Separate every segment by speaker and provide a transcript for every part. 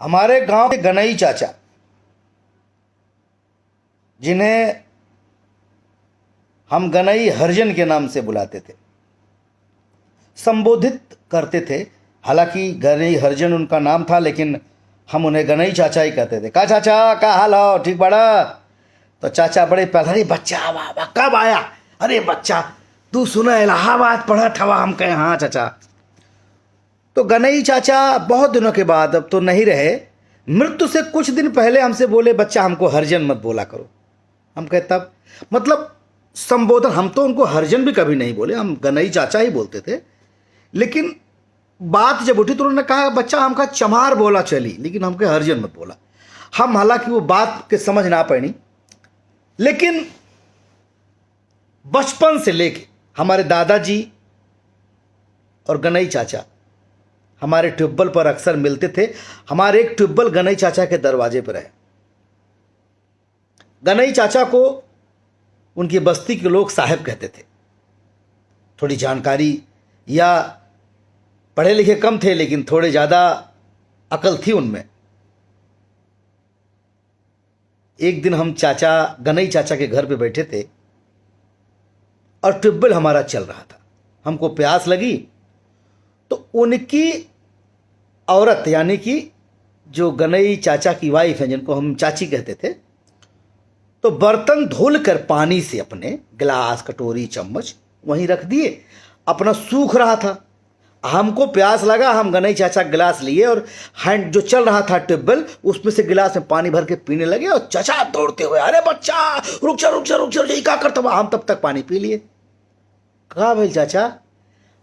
Speaker 1: हमारे गांव के गनई चाचा, जिन्हें हम गनई हरिजन के नाम से बुलाते थे, संबोधित करते थे। हालांकि गनई हरिजन उनका नाम था, लेकिन हम उन्हें गनई चाचा ही कहते थे। का चाचा, का हाल हो, ठीक बड़ा? तो चाचा बड़े पहले, अरे बच्चा वाह वाह, कब आया? अरे बच्चा, तू सुना इलाहाबाद पढ़ा था? हम कहे हाँ चाचा। तो गनई चाचा बहुत दिनों के बाद, अब तो नहीं रहे, मृत्यु से कुछ दिन पहले हमसे बोले, बच्चा हमको हरिजन मत बोला करो। हम कहे तब? मतलब संबोधन, हम तो उनको हरिजन भी कभी नहीं बोले, हम गनई चाचा ही बोलते थे। लेकिन बात जब उठी तो उन्होंने कहा, बच्चा हमका चमार बोला चली, लेकिन हमके हरिजन मत बोला। हम हालांकि वो बात के समझ ना पड़ी, लेकिन बचपन से लेके हमारे दादाजी और गनई चाचा हमारे ट्यूबवेल पर अक्सर मिलते थे। हमारे एक ट्यूबवेल गनई चाचा के दरवाजे पर है। गनई चाचा को उनकी बस्ती के लोग साहब कहते थे। थोड़ी जानकारी या पढ़े लिखे कम थे, लेकिन थोड़े ज़्यादा अकल थी उनमें। एक दिन हम गनई चाचा के घर पे बैठे थे और ट्यूबवेल हमारा चल रहा था। हमको प्यास लगी तो उनकी औरत, यानी कि जो गनई चाचा की वाइफ है, जिनको हम चाची कहते थे, तो बर्तन धुल कर पानी से अपने गिलास, कटोरी, चम्मच वहीं रख दिए। अपना सूख रहा था। हमको प्यास लगा, हम गनई चाचा गिलास लिए और हैंड जो चल रहा था ट्यूबवेल, उसमें से गिलास में पानी भर के पीने लगे। और चाचा दौड़ते हुए, अरे बच्चा रुक जा रुक जा रुक जा, ये क्या करता हुआ? हम तब तक पानी पी लिए। कहा भाई चाचा?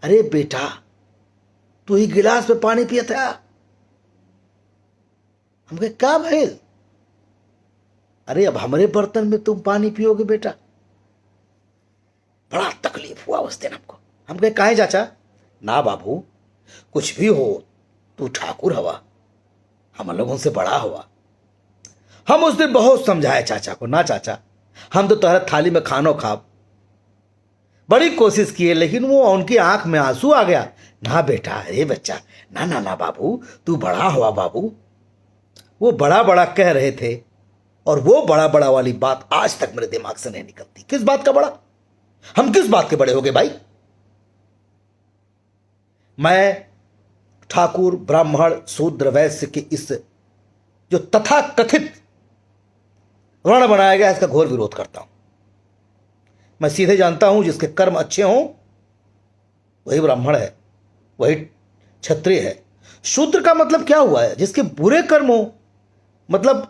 Speaker 1: अरे बेटा, तू ही गिलास में पानी पिया था। हम कहे क्या भाई? अरे अब हमारे बर्तन में तुम पानी पियोगे बेटा? बड़ा तकलीफ हुआ उस दिन हमको। हम कहे काहे चाचा? ना बाबू, कुछ भी हो, तू ठाकुर हवा, हम लोगों से बड़ा हुआ। हम उस दिन बहुत समझाए चाचा को, ना चाचा, हम तो तुम्हारे थाली में खानो खा। बड़ी कोशिश किए, लेकिन वो उनकी आंख में आंसू आ गया। ना बेटा, अरे बच्चा, ना ना ना बाबू, तू बड़ा हुआ बाबू। वो बड़ा बड़ा कह रहे थे, और वो बड़ा बड़ा वाली बात आज तक मेरे दिमाग से नहीं निकलती। किस बात का बड़ा? हम किस बात के बड़े हो गए भाई? मैं ठाकुर, ब्राह्मण, शूद्र, वैश्य के इस जो तथा कथित वर्ण बनाया गया, इसका घोर विरोध करता हूं। मैं सीधे जानता हूं, जिसके कर्म अच्छे हों वही ब्राह्मण है, वही क्षत्रिय है। शूद्र का मतलब क्या हुआ है? जिसके बुरे कर्म हो। मतलब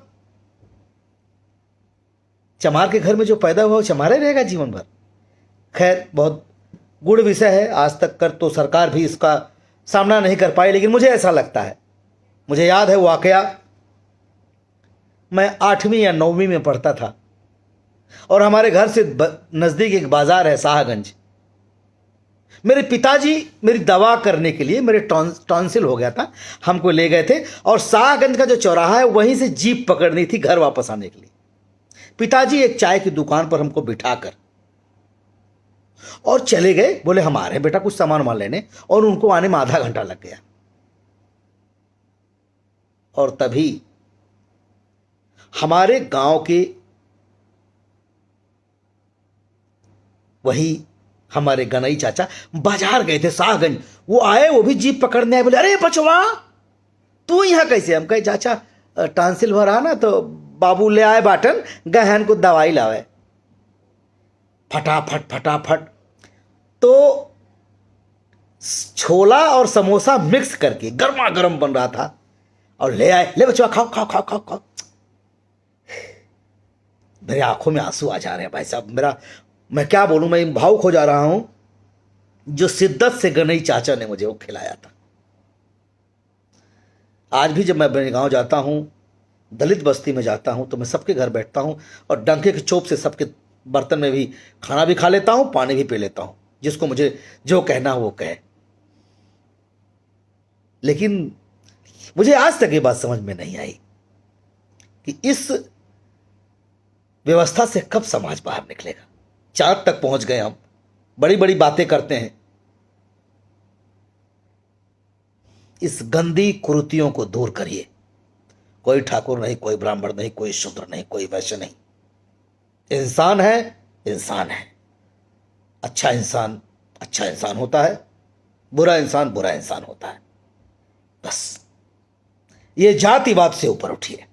Speaker 1: चमार के घर में जो पैदा हुआ वो चमार ही रहेगा जीवन भर। खैर, बहुत गुड़ विषय है। आज तक कर तो सरकार भी इसका सामना नहीं कर पाई, लेकिन मुझे ऐसा लगता है, मुझे याद है वाकया, मैं 8वीं या 9वीं में पढ़ता था और हमारे घर से नज़दीक एक बाजार है शाहगंज। मेरे पिताजी मेरी दवा करने के लिए, मेरे टॉन्सिल हो गया था, हमको ले गए थे और शाहगंज का जो चौराहा है वहीं से जीप पकड़नी थी घर वापस आने के लिए। पिताजी एक चाय की दुकान पर हमको बिठाकर और चले गए। बोले हम आ रहे हैं बेटा कुछ सामान वामान लेने, और उनको आने में आधा घंटा लग गया। और तभी हमारे गांव के वही हमारे गनई चाचा बाजार गए थे शाहगंज। वो आए, वो भी जीप पकड़ने आए। बोले अरे बचवा, तू यहां कैसे? हम कहे चाचा, टांसिल भरा ना, तो बाबू ले आए बाटन, गहन को दवाई लावे। फटाफट फटाफट तो छोला और समोसा मिक्स करके गर्मा गर्म बन रहा था, और ले आए। ले बचवा, खाओ खाओ खाओ खाओ खाओ। मेरे आंखों में आंसू आ जा रहे हैं भाई साहब। मैं क्या बोलूं, मैं भावुक हो जा रहा हूं। जो शिद्दत से गनई चाचा ने मुझे वो खिलाया था। आज भी जब मैं अपने गांव जाता हूं, दलित बस्ती में जाता हूं, तो मैं सबके घर बैठता हूं और डंके की चोप से सबके बर्तन में भी खाना भी खा लेता हूं, पानी भी पी लेता हूं, जिसको मुझे जो कहना हो वो कहे। लेकिन मुझे आज तक ये बात समझ में नहीं आई कि इस व्यवस्था से कब समाज बाहर निकलेगा। चांद तक पहुंच गए हम, बड़ी बड़ी बातें करते हैं। इस गंदी कुरीतियों को दूर करिए। कोई ठाकुर नहीं, कोई ब्राह्मण नहीं, कोई शूद्र नहीं, कोई वैश्य नहीं। इंसान है, इंसान है। अच्छा इंसान अच्छा इंसान होता है, बुरा इंसान बुरा इंसान होता है। बस ये जातिवाद से ऊपर उठिए।